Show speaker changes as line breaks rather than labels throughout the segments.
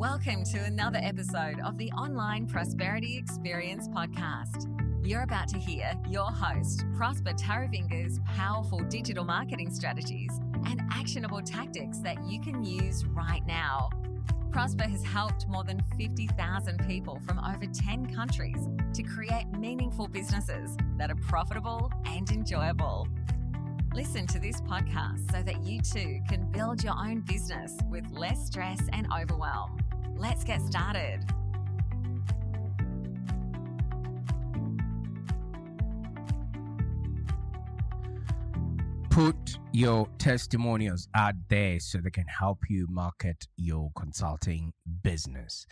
Welcome to another episode of the Online Prosperity Experience podcast. You're about to hear your host, Prosper Taravinga's powerful digital marketing strategies and actionable tactics that you can use right now. Prosper has helped more than 50,000 people from over 10 countries to create meaningful businesses that are profitable and enjoyable. Listen to this podcast so that you too can build your own business with less stress and overwhelm. Let's get started.
Put your testimonials out there so they can help you market your consulting business.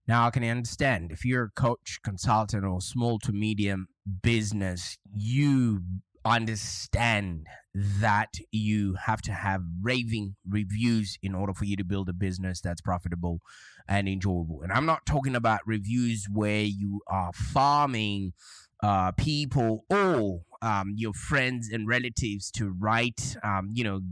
Now, I can understand if you're a coach, consultant, or small to medium business, you understand that you have to have raving reviews in order for you to build a business that's profitable and enjoyable. And I'm not talking about reviews where you are farming people or your friends and relatives to write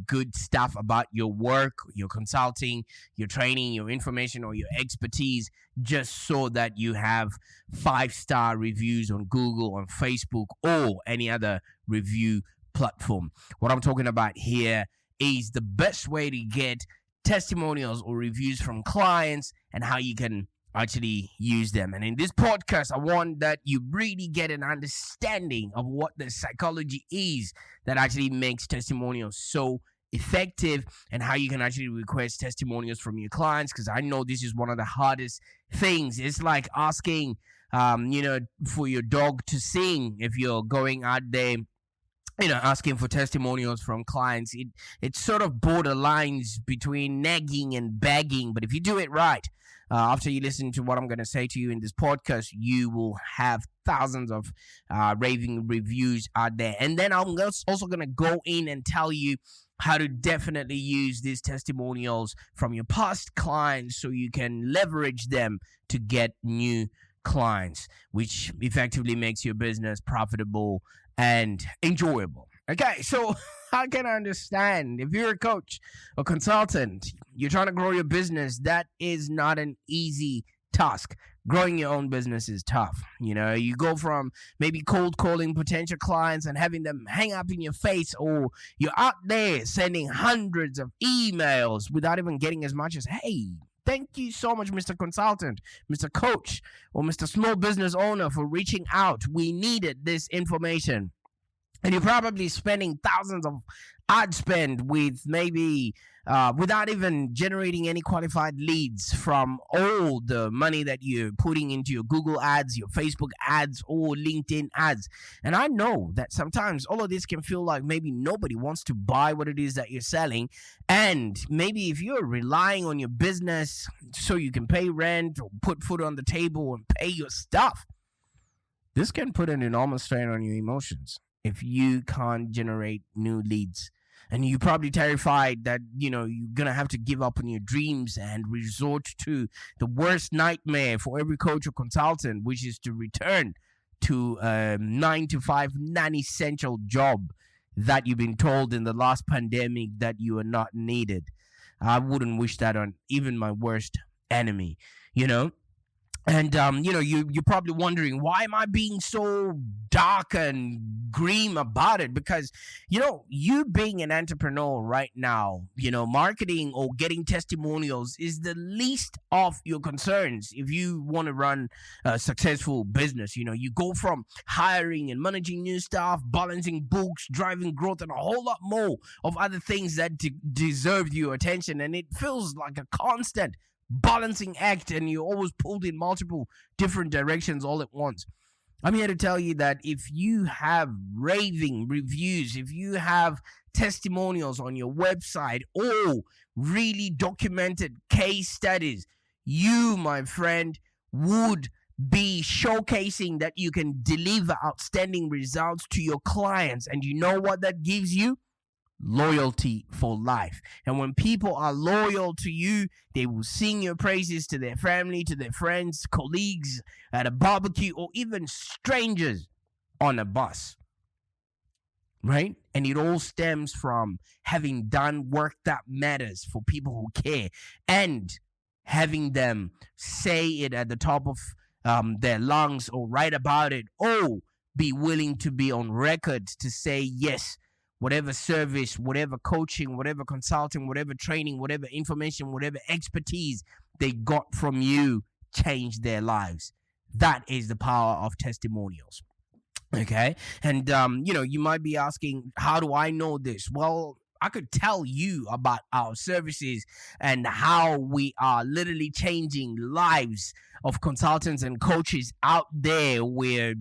good stuff about your work, your consulting, your training, your information, or your expertise, just so that you have 5-star reviews on Google, on Facebook, or any other review platform. What I'm talking about here is the best way to get testimonials or reviews from clients and how you can actually use them. And in this podcast, I want that you really get an understanding of what the psychology is that actually makes testimonials so effective, and how you can actually request testimonials from your clients, because I know this is one of the hardest things. It's like asking for your dog to sing. If you're going out there asking for testimonials from clients, it sort of borderlines between nagging and begging. But if you do it right, after you listen to what I'm going to say to you in this podcast, you will have thousands of raving reviews out there. And then I'm also going to go in and tell you how to definitely use these testimonials from your past clients so you can leverage them to get new clients, which effectively makes your business profitable and enjoyable. Okay, so I can understand if you're a coach or consultant, you're trying to grow your business. That is not an easy task. Growing your own business is tough. You go from maybe cold calling potential clients and having them hang up in your face, or you're out there sending hundreds of emails without even getting as much as, hey, thank you so much, Mr. Consultant, Mr. Coach, or Mr. Small Business Owner, for reaching out. We needed this information. And you're probably spending thousands of ad spend with maybe without even generating any qualified leads from all the money that you're putting into your Google ads, your Facebook ads, or LinkedIn ads. And I know that sometimes all of this can feel like maybe nobody wants to buy what it is that you're selling. And maybe if you're relying on your business so you can pay rent or put food on the table and pay your stuff, this can put an enormous strain on your emotions if you can't generate new leads. And you're probably terrified that, you're going to have to give up on your dreams and resort to the worst nightmare for every coach or consultant, which is to return to a 9-to-5 non-essential job that you've been told in the last pandemic that you are not needed. I wouldn't wish that on even my worst enemy, And, you're probably wondering, why am I being so dark and grim about it? Because, you being an entrepreneur right now, marketing or getting testimonials is the least of your concerns if you want to run a successful business. You go from hiring and managing new staff, balancing books, driving growth, and a whole lot more of other things that deserve your attention. And it feels like a constant balancing act, and you're always pulled in multiple different directions all at once. I'm here to tell you that if you have raving reviews, if you have testimonials on your website, or really documented case studies, you, my friend, would be showcasing that you can deliver outstanding results to your clients. And you know what that gives you? Loyalty for life. And when people are loyal to you, they will sing your praises to their family, to their friends, colleagues at a barbecue, or even strangers on a bus. Right? And it all stems from having done work that matters for people who care, and having them say it at the top of their lungs or write about it, or be willing to be on record to say, yes, whatever service, whatever coaching, whatever consulting, whatever training, whatever information, whatever expertise they got from you changed their lives. That is the power of testimonials. Okay. And, you might be asking, how do I know this? Well, I could tell you about our services and how we are literally changing lives of consultants and coaches out there. We're,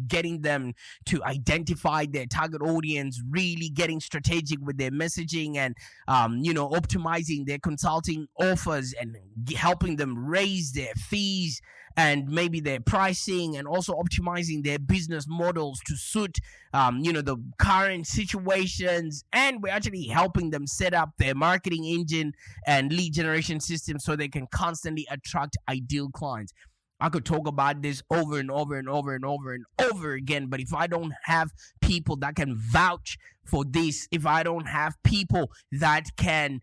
getting them to identify their target audience, really getting strategic with their messaging and, optimizing their consulting offers and helping them raise their fees and maybe their pricing, and also optimizing their business models to suit, the current situations. And we're actually helping them set up their marketing engine and lead generation system so they can constantly attract ideal clients. I could talk about this over and over and over and over and over again, but if I don't have people that can vouch for this, if I don't have people that can,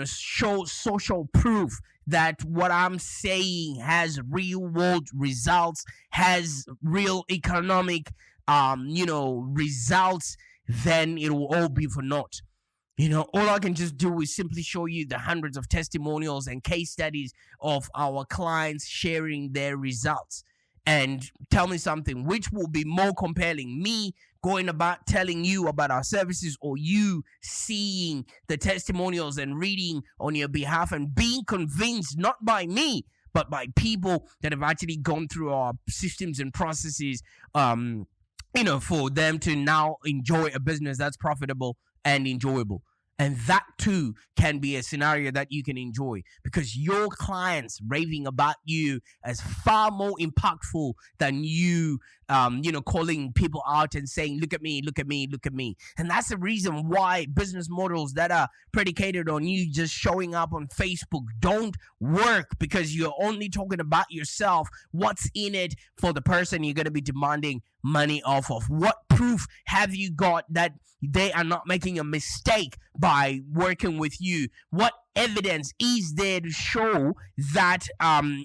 show social proof that what I'm saying has real world results, has real economic, results, then it will all be for naught. All I can just do is simply show you the hundreds of testimonials and case studies of our clients sharing their results. And tell me something, which will be more compelling? Me going about telling you about our services, or you seeing the testimonials and reading on your behalf and being convinced, not by me, but by people that have actually gone through our systems and processes, for them to now enjoy a business that's profitable and enjoyable. And that too can be a scenario that you can enjoy, because your clients raving about you is far more impactful than you, calling people out and saying, look at me, look at me, look at me. And that's the reason why business models that are predicated on you just showing up on Facebook don't work, because you're only talking about yourself. What's in it for the person you're going to be demanding money off of? What proof have you got that they are not making a mistake by working with you? What evidence is there to show that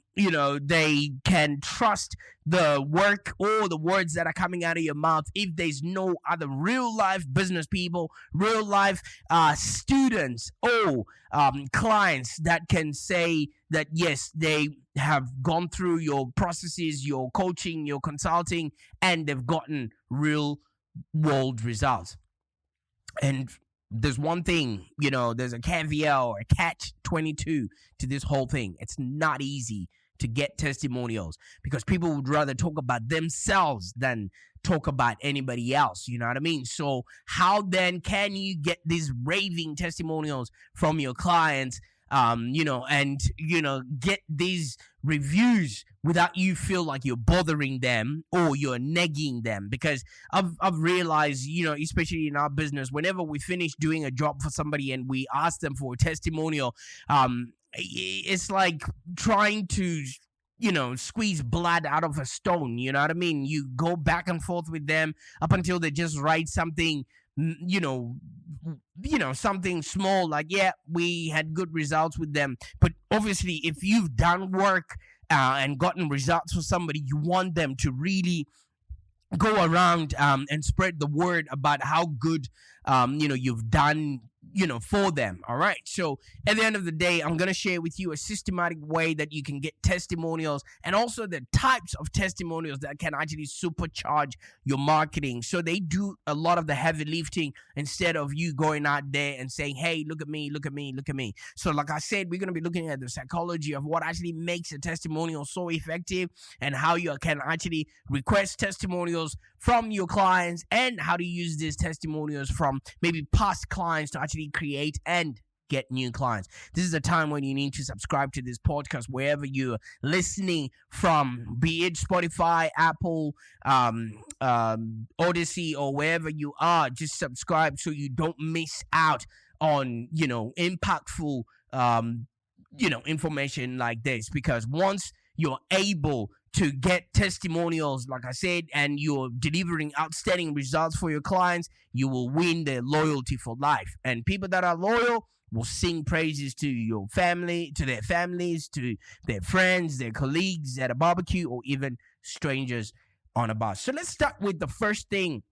they can trust the work or the words that are coming out of your mouth, if there's no other real life business people, real life students or clients that can say that yes, they have gone through your processes, your coaching, your consulting, and they've gotten real world results. And there's one thing, there's a caveat or a catch 22 to this whole thing. It's not easy to get testimonials, because people would rather talk about themselves than talk about anybody else. You know what I mean? So how then can you get these raving testimonials from your clients, get these reviews without you feel like you're bothering them or you're negging them? Because I've realized, especially in our business, whenever we finish doing a job for somebody and we ask them for a testimonial, it's like trying to squeeze blood out of a stone. You know what I mean? You go back and forth with them up until they just write something, something small like, yeah, we had good results with them. But obviously, if you've done work and gotten results for somebody, you want them to really go around and spread the word about how good you've done for them. All right. So at the end of the day, I'm going to share with you a systematic way that you can get testimonials, and also the types of testimonials that can actually supercharge your marketing. So they do a lot of the heavy lifting instead of you going out there and saying, hey, look at me, look at me, look at me. So like I said, we're going to be looking at the psychology of what actually makes a testimonial so effective, and how you can actually request testimonials from your clients, and how to use these testimonials from maybe past clients to actually create and get new clients. This is a time when you need to subscribe to this podcast wherever you're listening from, be it Spotify, Apple, Odyssey, or wherever you are. Just subscribe so you don't miss out on impactful information like this, because once you're able to get testimonials, like I said, and you're delivering outstanding results for your clients, you will win their loyalty for life. And people that are loyal will sing praises to your family, to their families, to their friends, their colleagues at a barbecue, or even strangers on a bus. So let's start with the first thing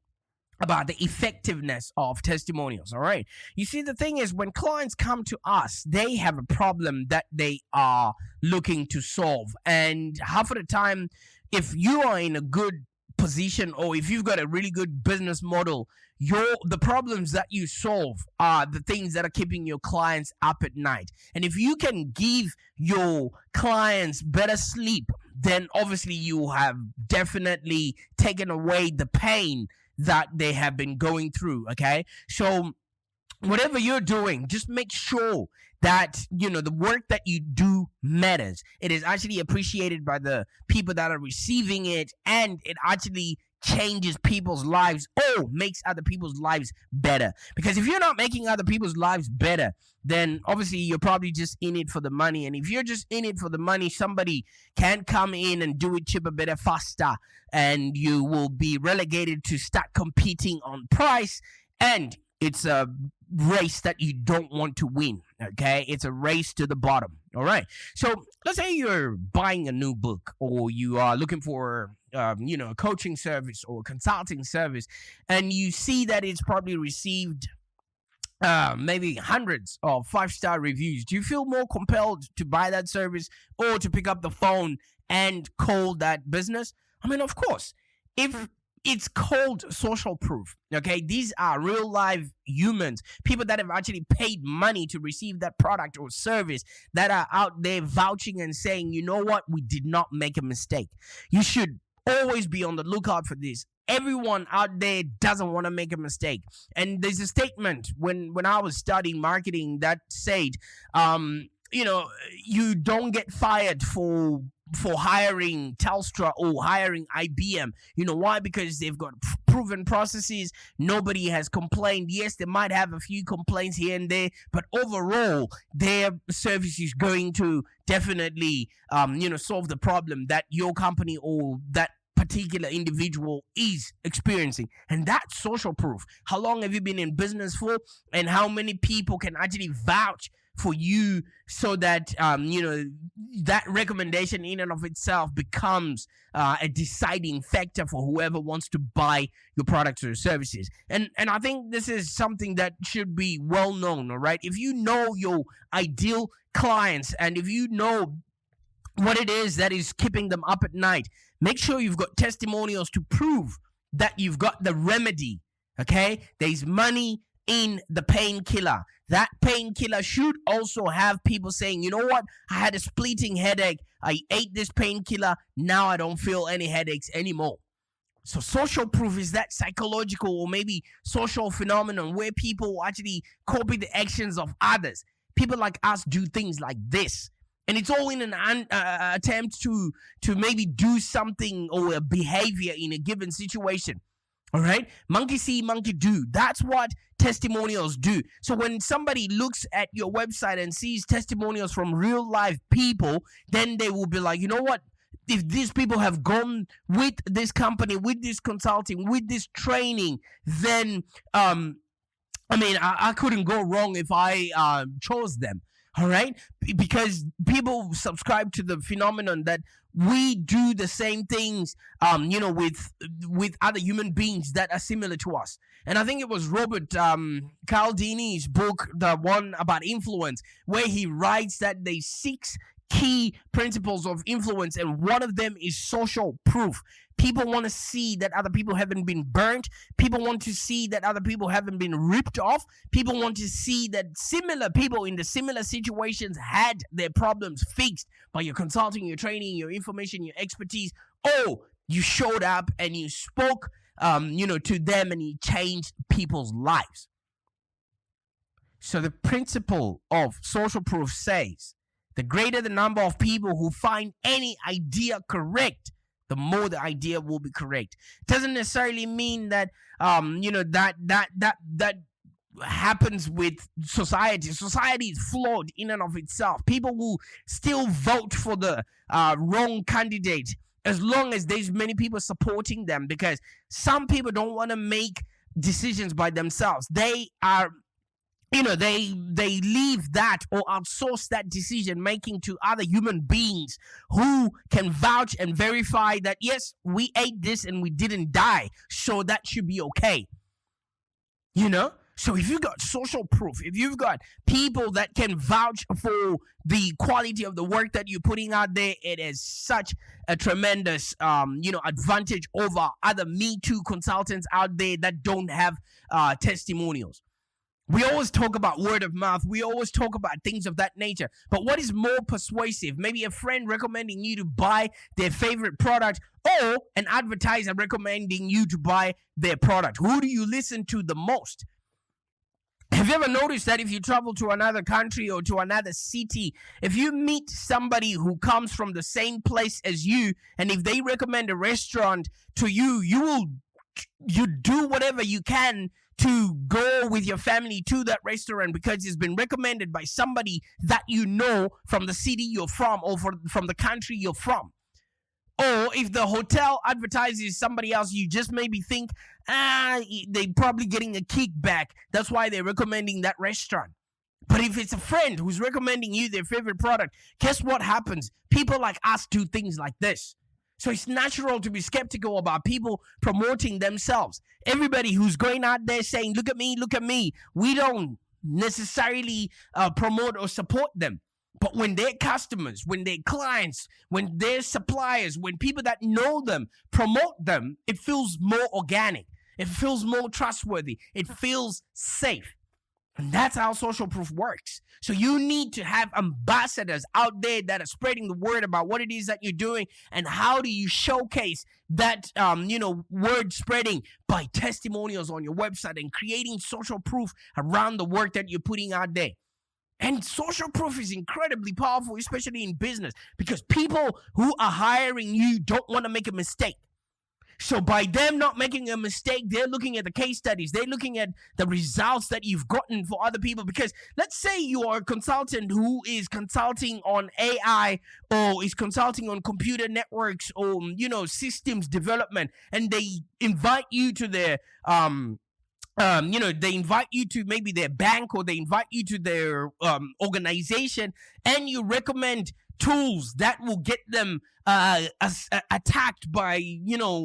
about the effectiveness of testimonials. All right. You see, the thing is, when clients come to us, they have a problem that they are looking to solve. And half of the time, if you are in a good position, or if you've got a really good business model, the problems that you solve are the things that are keeping your clients up at night. And if you can give your clients better sleep, then obviously you have definitely taken away the pain that they have been going through. Okay, so whatever you're doing, just make sure that the work that you do matters. It is actually appreciated by the people that are receiving it, and it actually changes people's lives or makes other people's lives better. Because if you're not making other people's lives better, then obviously you're probably just in it for the money. And if you're just in it for the money, somebody can come in and do it cheaper, better, faster, and you will be relegated to start competing on price. And it's a race that you don't want to win. Okay, it's a race to the bottom. All right. So let's say you're buying a new book, or you are looking for a coaching service or consulting service, and you see that it's probably received maybe hundreds of 5-star reviews. Do you feel more compelled to buy that service, or to pick up the phone and call that business? I mean, of course, if it's called social proof. Okay, these are real live humans, people that have actually paid money to receive that product or service, that are out there vouching and saying, you know what, we did not make a mistake. You should always be on the lookout for this. Everyone out there doesn't want to make a mistake. And there's a statement when I was studying marketing that said, you don't get fired for hiring Telstra or hiring IBM. You know why? Because they've got proven processes. Nobody has complained. Yes, they might have a few complaints here and there, but overall, their service is going to definitely, solve the problem that your company or that particular individual is experiencing. And that's social proof. How long have you been in business for, and how many people can actually vouch for you, so that that recommendation in and of itself becomes a deciding factor for whoever wants to buy your products or services. And I think this is something that should be well known. All right, if you know your ideal clients, and if you know what it is that is keeping them up at night, make sure you've got testimonials to prove that you've got the remedy. Okay, there's money in the painkiller. That painkiller should also have people saying, you know what, I had a splitting headache, I ate this painkiller, now I don't feel any headaches anymore. So social proof is that psychological or maybe social phenomenon where people actually copy the actions of others. People like us do things like this. And it's all in an attempt to maybe do something or a behavior in a given situation. All right, monkey see, monkey do. That's what testimonials do. So when somebody looks at your website and sees testimonials from real life people, then they will be like, you know what? If these people have gone with this company, with this consulting, with this training, then I couldn't go wrong if I chose them. All right, because people subscribe to the phenomenon that we do the same things, with other human beings that are similar to us. And I think it was Robert Cialdini's book, the one about influence, where he writes that there's 6 key principles of influence, and one of them is social proof. People want to see that other people haven't been burnt. People want to see that other people haven't been ripped off. People want to see that similar people in the similar situations had their problems fixed by your consulting, your training, your information, your expertise. Oh, you showed up and you spoke, to them, and you changed people's lives. So the principle of social proof says, the greater the number of people who find any idea correct, the more the idea will be correct. It doesn't necessarily mean that that happens with society. Society is flawed in and of itself. People will still vote for the wrong candidate as long as there's many people supporting them, because some people don't want to make decisions by themselves. They are they leave that or outsource that decision making to other human beings who can vouch and verify that, yes, we ate this and we didn't die, so that should be okay. So if you've got social proof, if you've got people that can vouch for the quality of the work that you're putting out there, it is such a tremendous advantage over other Me Too consultants out there that don't have testimonials. We always talk about word of mouth. We always talk about things of that nature. But what is more persuasive? Maybe a friend recommending you to buy their favorite product, or an advertiser recommending you to buy their product. Who do you listen to the most? Have you ever noticed that if you travel to another country or to another city, if you meet somebody who comes from the same place as you, and if they recommend a restaurant to you, you do whatever you can to go with your family to that restaurant because it's been recommended by somebody that you know from the city you're from or from the country you're from. Or if the hotel advertises somebody else, you just maybe think, they're probably getting a kickback. That's why they're recommending that restaurant. But if it's a friend who's recommending you their favorite product, guess what happens? People like us do things like this. So it's natural to be skeptical about people promoting themselves. Everybody who's going out there saying, look at me, we don't necessarily promote or support them. But when their customers, when their clients, when their suppliers, when people that know them promote them, it feels more organic. It feels more trustworthy. It feels safe. And that's how social proof works. So you need to have ambassadors out there that are spreading the word about what it is that you're doing, and how do you showcase that, word spreading by testimonials on your website and creating social proof around the work that you're putting out there. And social proof is incredibly powerful, especially in business, because people who are hiring you don't want to make a mistake. So by them not making a mistake, they're looking at the case studies. They're looking at the results that you've gotten for other people. Because let's say you are a consultant who is consulting on AI or is consulting on computer networks or, systems development, and they invite you to their they invite you to maybe their bank, or they invite you to their organization, and you recommend tools that will get them attacked by,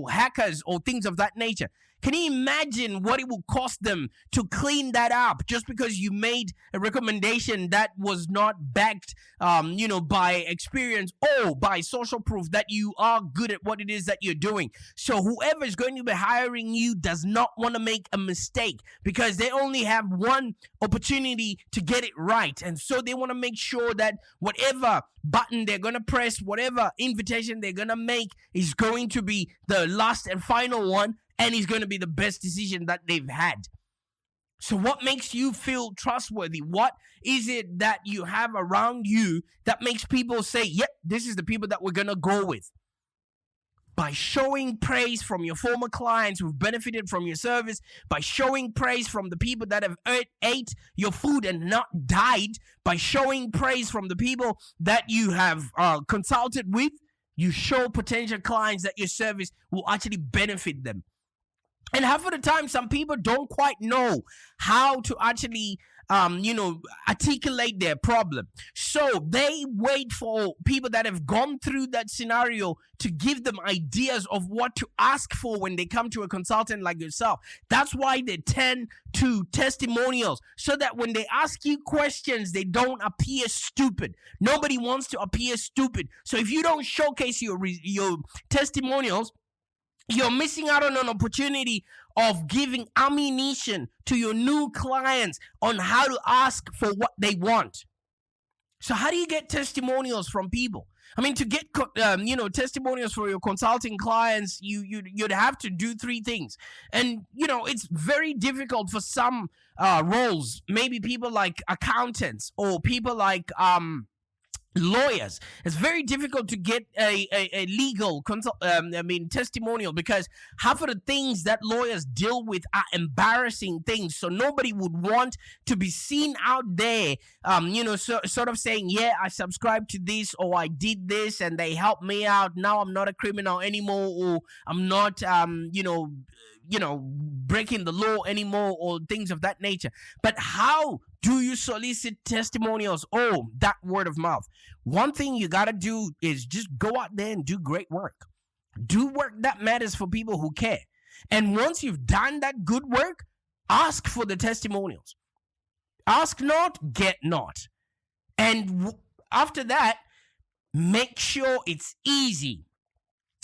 hackers or things of that nature. Can you imagine what it will cost them to clean that up just because you made a recommendation that was not backed, by experience or by social proof that you are good at what it is that you're doing? So whoever is going to be hiring you does not want to make a mistake, because they only have one opportunity to get it right. And so they want to make sure that whatever button they're going to press, whatever invitation they're going to make is going to be the last and final one, and is going to be the best decision that they've had. So what makes you feel trustworthy? What is it that you have around you that makes people say, yep, this is the people that we're going to go with? By showing praise from your former clients who've benefited from your service, by showing praise from the people that have ate your food and not died, by showing praise from the people that you have consulted with, you show potential clients that your service will actually benefit them. And half of the time, some people don't quite know how to actually, articulate their problem. So they wait for people that have gone through that scenario to give them ideas of what to ask for when they come to a consultant like yourself. That's why they turn to testimonials, so that when they ask you questions, they don't appear stupid. Nobody wants to appear stupid. So if you don't showcase your testimonials, you're missing out on an opportunity of giving ammunition to your new clients on how to ask for what they want. So how do you get testimonials from people? I mean, to get testimonials for your consulting clients, you'd have to do three things. And, it's very difficult for some roles, maybe people like accountants or people like lawyers. It's very difficult to get a legal testimonial, because half of the things that lawyers deal with are embarrassing things. So nobody would want to be seen out there, sort of saying, yeah, I subscribed to this, or I did this and they helped me out. Now I'm not a criminal anymore, or I'm not, breaking the law anymore or things of that nature. But how do you solicit testimonials? Oh, that word of mouth. One thing you got to do is just go out there and do great work. Do work that matters for people who care. And once you've done that good work, ask for the testimonials. Ask not, get not. And after that, make sure it's easy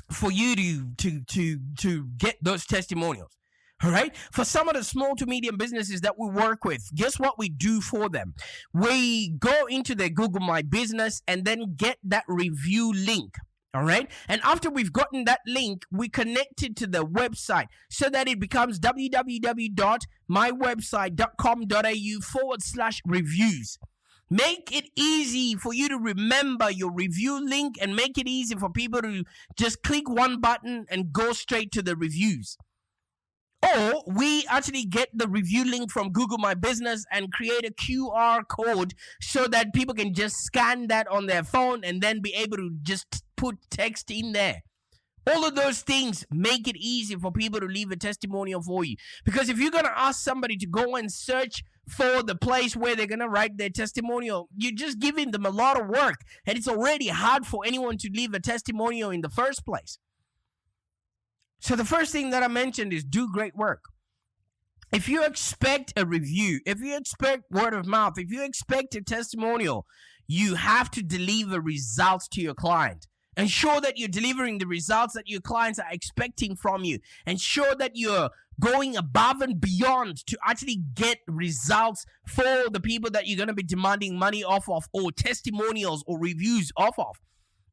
for you to get those testimonials. All right. For some of the small to medium businesses that we work with, guess what we do for them? We go into their Google My Business and then get that review link. All right. And after we've gotten that link, we connect it to the website so that it becomes www.mywebsite.com.au/reviews. Make it easy for you to remember your review link and make it easy for people to just click one button and go straight to the reviews. Or we actually get the review link from Google My Business and create a QR code so that people can just scan that on their phone and then be able to just put text in there. All of those things make it easy for people to leave a testimonial for you. Because if you're going to ask somebody to go and search for the place where they're going to write their testimonial, you're just giving them a lot of work. And it's already hard for anyone to leave a testimonial in the first place. So the first thing that I mentioned is do great work. If you expect a review, if you expect word of mouth, if you expect a testimonial, you have to deliver results to your client. Ensure that you're delivering the results that your clients are expecting from you. Ensure that you're going above and beyond to actually get results for the people that you're going to be demanding money off of, or testimonials or reviews off of.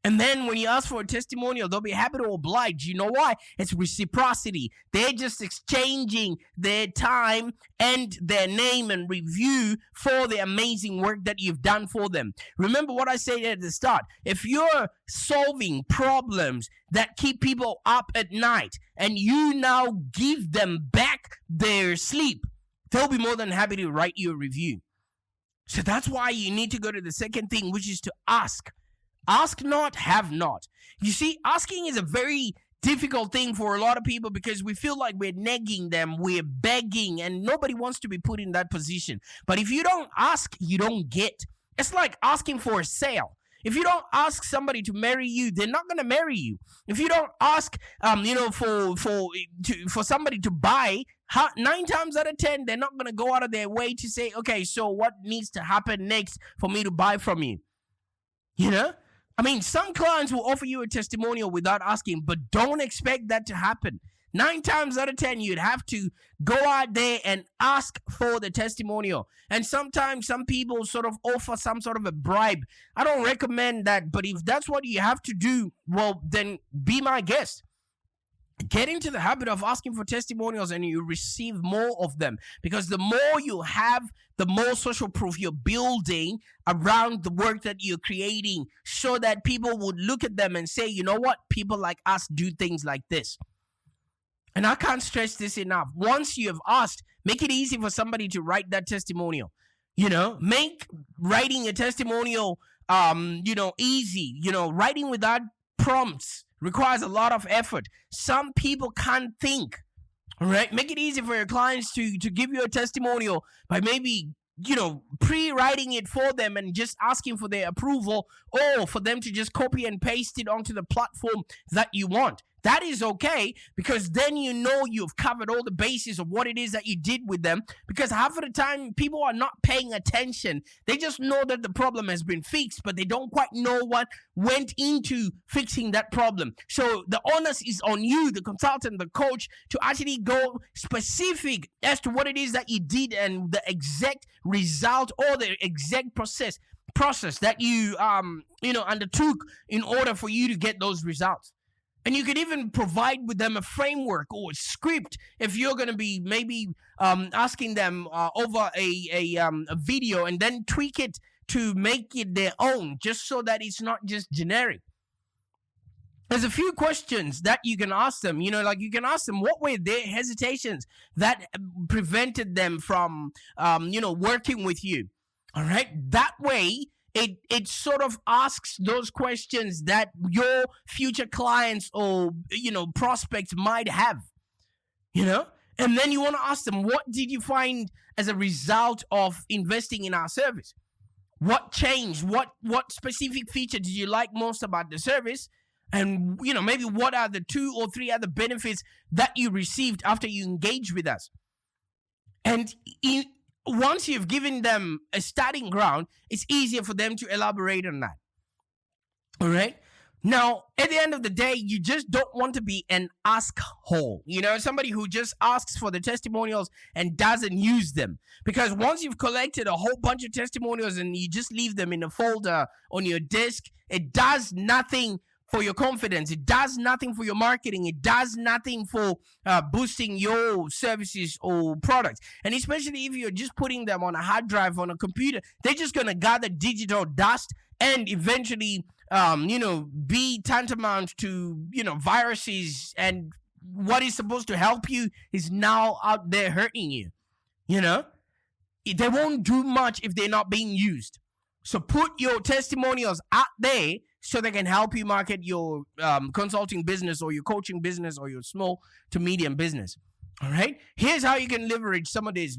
And then when you ask for a testimonial, they'll be happy to oblige. You know why? It's reciprocity. They're just exchanging their time and their name and review for the amazing work that you've done for them. Remember what I said at the start. If you're solving problems that keep people up at night and you now give them back their sleep, they'll be more than happy to write you a review. So that's why you need to go to the second thing, which is to ask. Ask not, have not. You see, asking is a very difficult thing for a lot of people because we feel like we're nagging them, we're begging, and nobody wants to be put in that position. But if you don't ask, you don't get. It's like asking for a sale. If you don't ask somebody to marry you, they're not going to marry you. If you don't ask, for somebody to buy, 9 times out of 10, they're not going to go out of their way to say, okay, so what needs to happen next for me to buy from you? You know? I mean, some clients will offer you a testimonial without asking, but don't expect that to happen. 9 times out of 10, you'd have to go out there and ask for the testimonial. And sometimes some people sort of offer some sort of a bribe. I don't recommend that, but if that's what you have to do, well, then be my guest. Get into the habit of asking for testimonials and you receive more of them, because the more you have, the more social proof you're building around the work that you're creating, so that people would look at them and say, you know what, people like us do things like this. And I can't stress this enough. Once you have asked, make it easy for somebody to write that testimonial. You know, make writing a testimonial easy. You know, writing without prompts requires a lot of effort. Some people can't think. All right, make it easy for your clients to give you a testimonial by maybe, pre-writing it for them and just asking for their approval, or for them to just copy and paste it onto the platform that you want. That is okay, because then you know you've covered all the bases of what it is that you did with them, because half of the time people are not paying attention. They just know that the problem has been fixed, but they don't quite know what went into fixing that problem. So the onus is on you, the consultant, the coach, to actually go specific as to what it is that you did and the exact result or the exact process that you undertook in order for you to get those results. And you could even provide with them a framework or a script if you're going to be maybe asking them over a video, and then tweak it to make it their own, just so that it's not just generic. There's a few questions that you can ask them. You can ask them what were their hesitations that prevented them from, working with you. All right. That way, it sort of asks those questions that your future clients or, prospects might have. And then you want to ask them, what did you find as a result of investing in our service? What changed? What specific feature did you like most about the service? And, maybe what are the 2 or 3 other benefits that you received after you engaged with us? And once you've given them a starting ground, it's easier for them to elaborate on that. All right? Now, at the end of the day, you just don't want to be an ask hole. Somebody who just asks for the testimonials and doesn't use them. Because once you've collected a whole bunch of testimonials and you just leave them in a folder on your desk, it does nothing for your confidence. It does nothing for your marketing. It does nothing for boosting your services or products. And especially if you're just putting them on a hard drive on a computer, they're just going to gather digital dust and eventually be tantamount to, viruses, and what is supposed to help you is now out there hurting you. They won't do much if they're not being used. So put your testimonials out there so they can help you market your consulting business or your coaching business or your small to medium business. All right. Here's how you can leverage some of this.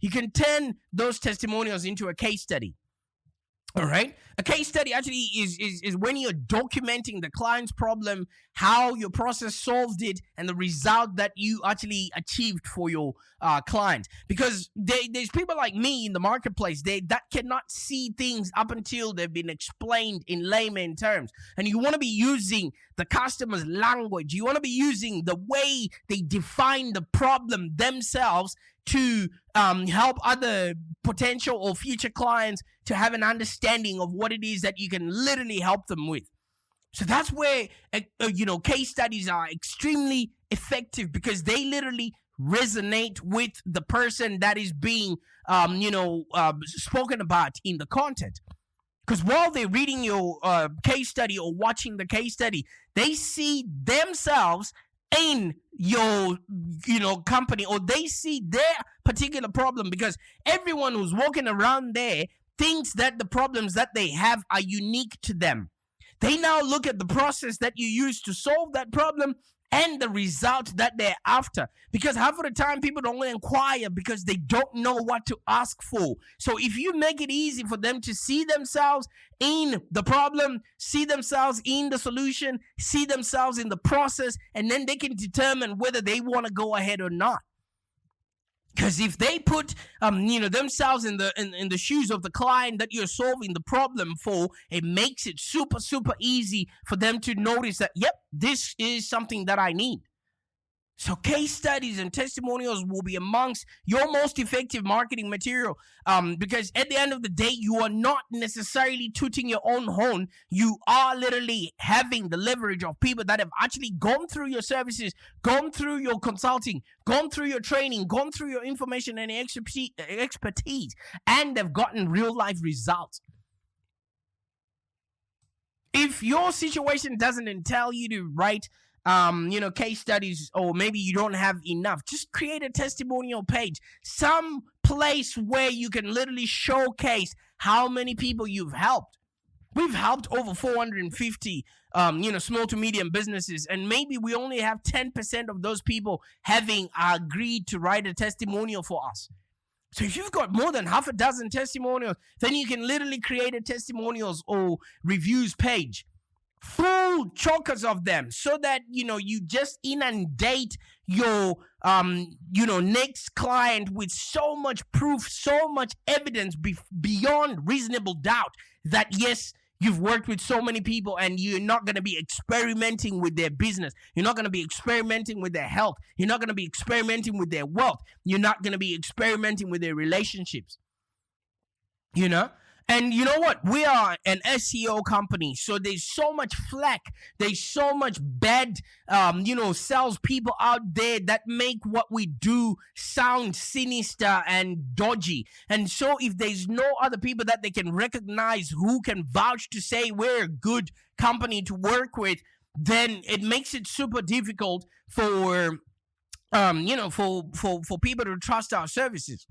You can turn those testimonials into a case study. All right. A case study actually is when you're documenting the client's problem, how your process solved it, and the result that you actually achieved for your client. Because there's people like me in the marketplace that cannot see things up until they've been explained in layman terms. And you want to be using the customer's language. You want to be using the way they define the problem themselves to help other potential or future clients to have an understanding of what it is that you can literally help them with. So that's where, case studies are extremely effective, because they literally resonate with the person that is being, spoken about in the content. Because while they're reading your case study or watching the case study, they see themselves in your company, or they see their particular problem, because everyone who's walking around there thinks that the problems that they have are unique to them. They now look at the process that you use to solve that problem and the result that they're after. Because half of the time people don't inquire because they don't know what to ask for. So if you make it easy for them to see themselves in the problem, see themselves in the solution, see themselves in the process, and then they can determine whether they want to go ahead or not. Because if they put, themselves in the shoes of the client that you're solving the problem for, it makes it super, super easy for them to notice that, yep, this is something that I need. So case studies and testimonials will be amongst your most effective marketing material, because at the end of the day, you are not necessarily tooting your own horn. You are literally having the leverage of people that have actually gone through your services, gone through your consulting, gone through your training, gone through your information and expertise, and they've gotten real life results. If your situation doesn't entail you to write case studies, or maybe you don't have enough, just create a testimonial page, some place where you can literally showcase how many people you've helped. We've helped over 450, small to medium businesses, and maybe we only have 10% of those people having agreed to write a testimonial for us. So if you've got more than half a dozen testimonials, then you can literally create a testimonials or reviews page, full chokers of them, so that you just inundate your next client with so much proof, so much evidence beyond reasonable doubt that yes, you've worked with so many people, and you're not going to be experimenting with their business. You're not going to be experimenting with their health. You're not going to be experimenting with their wealth. You're not going to be experimenting with their relationships. And you know what? We are an SEO company, so there's so much flack. There's so much bad, salespeople out there that make what we do sound sinister and dodgy. And so if there's no other people that they can recognize who can vouch to say we're a good company to work with, then it makes it super difficult for people to trust our services.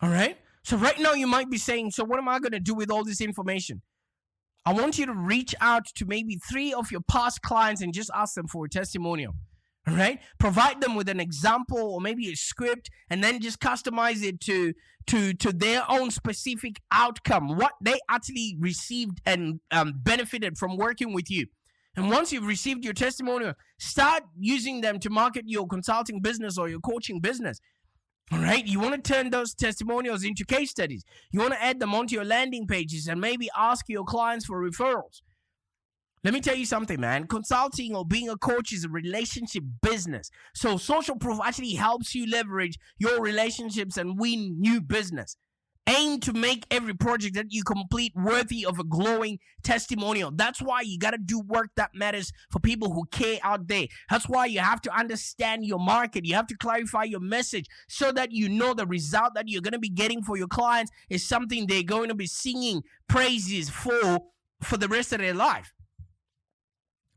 All right? So right now you might be saying, so what am I going to do with all this information? I want you to reach out to maybe 3 of your past clients and just ask them for a testimonial. All right, provide them with an example or maybe a script, and then just customize it to their own specific outcome, what they actually received and benefited from working with you. And once you've received your testimonial, start using them to market your consulting business or your coaching business. All right, you want to turn those testimonials into case studies. You want to add them onto your landing pages and maybe ask your clients for referrals. Let me tell you something, man. Consulting or being a coach is a relationship business. So social proof actually helps you leverage your relationships and win new business. Aim to make every project that you complete worthy of a glowing testimonial. That's why you got to do work that matters for people who care out there. That's why you have to understand your market. You have to clarify your message so that you know the result that you're going to be getting for your clients is something they're going to be singing praises for the rest of their life.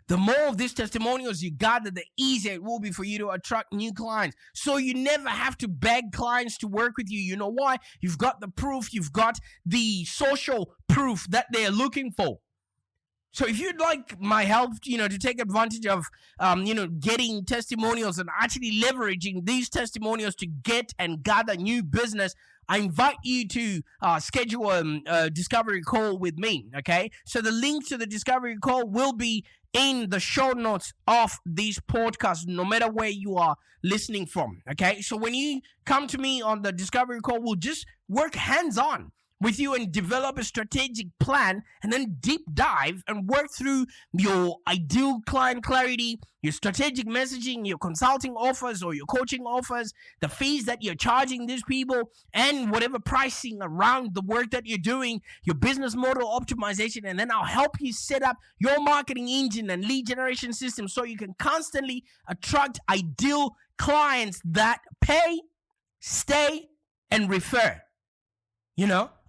The more of these testimonials you gather, the easier it will be for you to attract new clients. So you never have to beg clients to work with you. You know why? You've got the proof. You've got the social proof that they're looking for. So if you'd like my help, to take advantage of, getting testimonials and actually leveraging these testimonials to get and gather new business, I invite you to schedule a discovery call with me, okay? So the link to the discovery call will be in the show notes of these podcasts, no matter where you are listening from, okay? So when you come to me on the discovery call, we'll just work hands-on with you and develop a strategic plan, and then deep dive and work through your ideal client clarity, your strategic messaging, your consulting offers or your coaching offers, the fees that you're charging these people, and whatever pricing around the work that you're doing, your business model optimization. And then I'll help you set up your marketing engine and lead generation system so you can constantly attract ideal clients that pay, stay, and refer.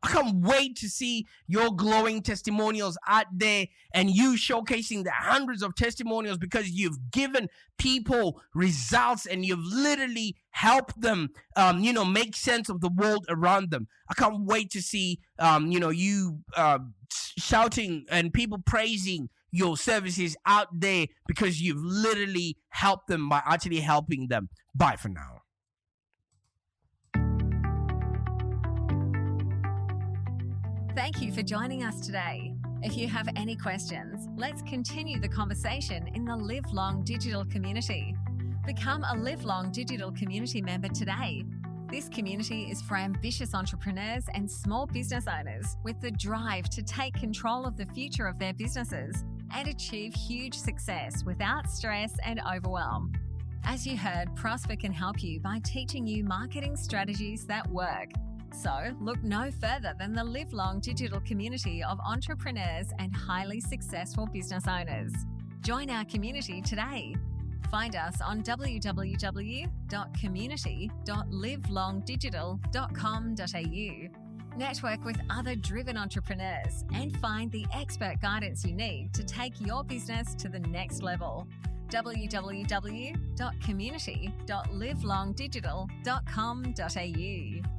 I can't wait to see your glowing testimonials out there and you showcasing the hundreds of testimonials because you've given people results and you've literally helped them, make sense of the world around them. I can't wait to see, you shouting and people praising your services out there because you've literally helped them by actually helping them. Bye for now.
Thank you for joining us today. If you have any questions, let's continue the conversation in the Live Long Digital community. Become a Live Long Digital community member today. This community is for ambitious entrepreneurs and small business owners with the drive to take control of the future of their businesses and achieve huge success without stress and overwhelm. As you heard, Prosper can help you by teaching you marketing strategies that work. So look no further than the Live Long Digital community of entrepreneurs and highly successful business owners. Join our community today. Find us on www.community.livelongdigital.com.au. Network with other driven entrepreneurs and find the expert guidance you need to take your business to the next level. www.community.livelongdigital.com.au